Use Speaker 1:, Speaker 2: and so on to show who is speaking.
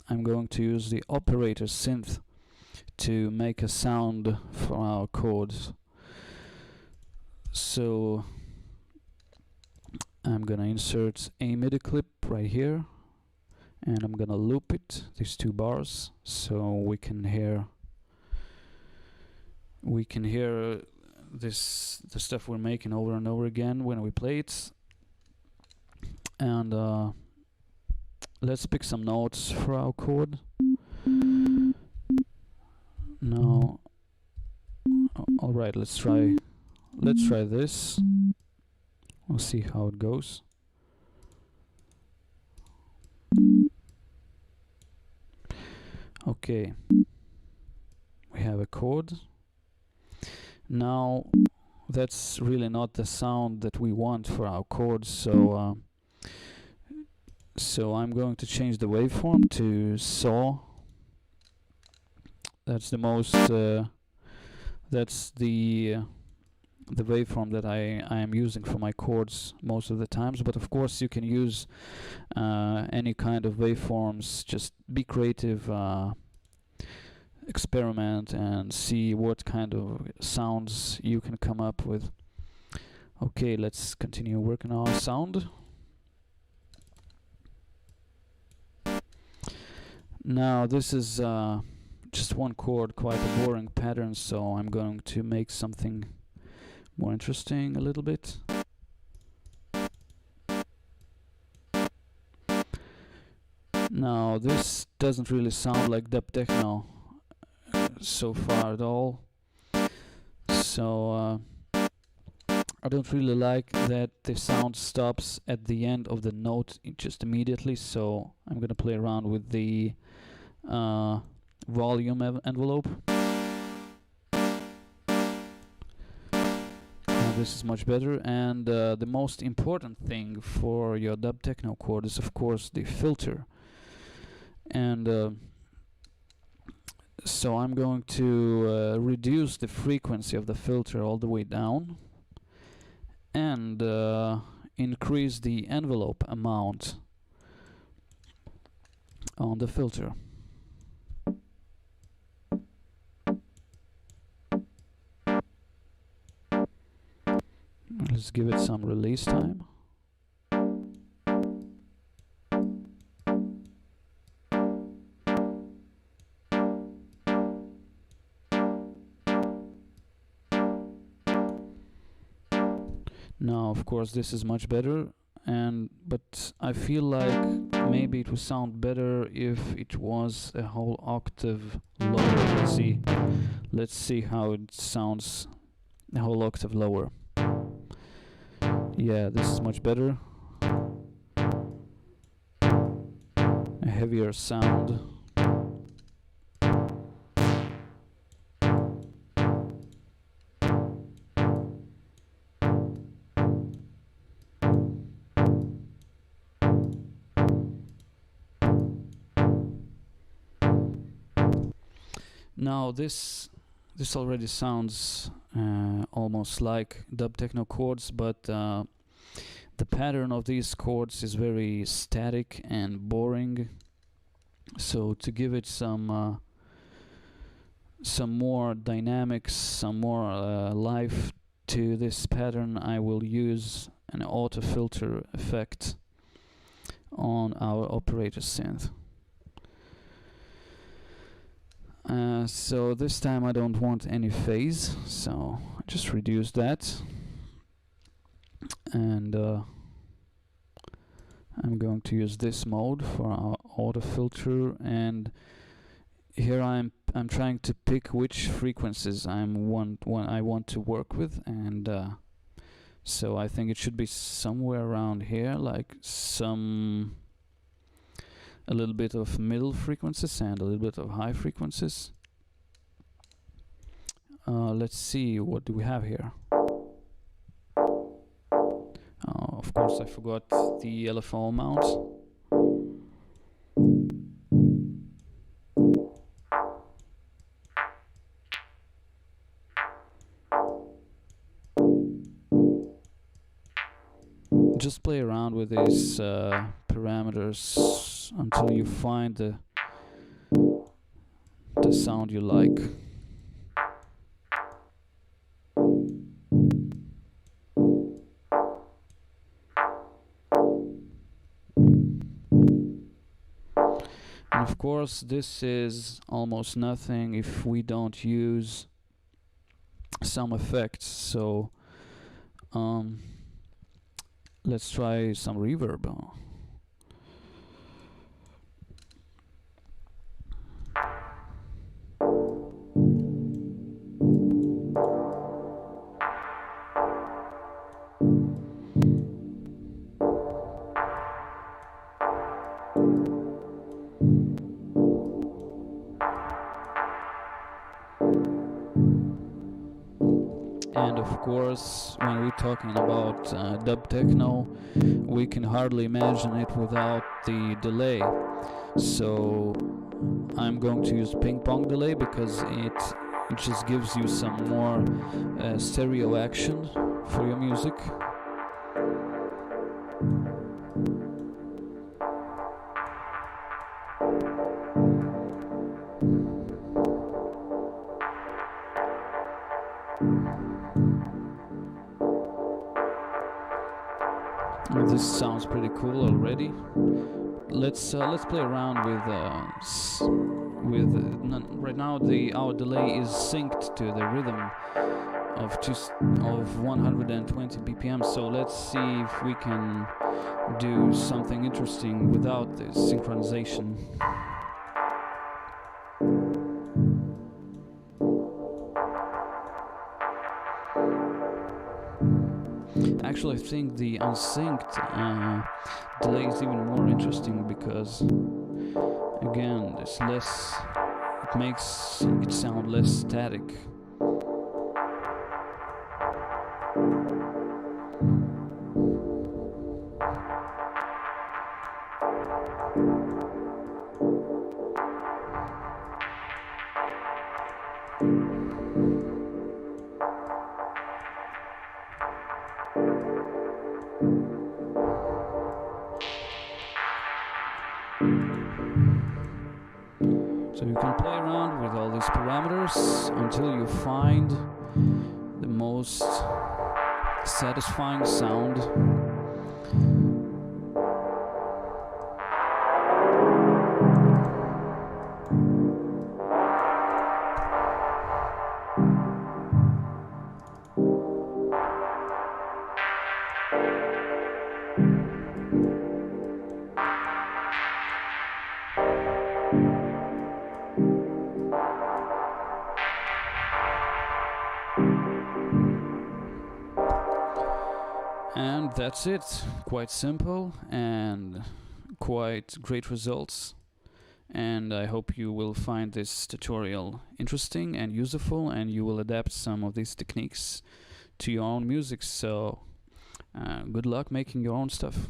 Speaker 1: I'm going to use the operator synth to make a sound for our chords. So I'm gonna insert a MIDI clip right here, and I'm gonna loop it, these 2 bars, so we can hear the stuff we're making over and over again when we play it. And let's pick some notes for our chord. Now, all right, let's try this. We'll see how it goes. Okay, we have a chord. Now, that's really not the sound that we want for our chords, so I'm going to change the waveform to saw. That's the most that's the waveform that I am using for my chords most of the times, but of course you can use any kind of waveforms. Just be creative, experiment and see what kind of sounds you can come up with. Okay, let's continue working on our sound. Now this is just one chord, quite a boring pattern, so I'm going to make something more interesting a little bit. Now this doesn't really sound like dub techno so far at all, so I don't really like that the sound stops at the end of the note just immediately, so I'm gonna play around with the volume envelope. This is much better, and the most important thing for your dub techno chord is of course the filter. And so I'm going to reduce the frequency of the filter all the way down and increase the envelope amount on the filter. Let's give it some release time. Now, of course, this is much better, but I feel like maybe it would sound better if it was a whole octave lower. Let's see how it sounds a whole octave lower. Yeah, this is much better. A heavier sound. Now this already sounds almost like dub techno chords, but the pattern of these chords is very static and boring. So to give it some more dynamics, some more life to this pattern, I will use an auto filter effect on our operator synth. So this time I don't want any phase, so I just reduce that, and I'm going to use this mode for our auto filter, and here I'm trying to pick which frequencies I want to work with, and so I think it should be somewhere around here, like a little bit of middle frequencies and a little bit of high frequencies. Let's see, what do we have here? Of course I forgot the LFO amount. Just play around with these parameters until you find the the sound you like. And of course, this is almost nothing if we don't use some effects. So let's try some reverb. And of course, when we're talking about dub techno, we can hardly imagine it without the delay. So I'm going to use ping pong delay because it just gives you some more stereo action for your music. This sounds pretty cool already. Let's play around with right now our delay is synced to the rhythm of 120 BPM. So let's see if we can do something interesting without this synchronization. Actually, I think the unsynced delay is even more interesting because, again, it's less. It makes it sound less static. So you can play around with all these parameters until you find the most satisfying sound. And that's it. Quite simple and quite great results. And I hope you will find this tutorial interesting and useful, and you will adapt some of these techniques to your own music. So good luck making your own stuff.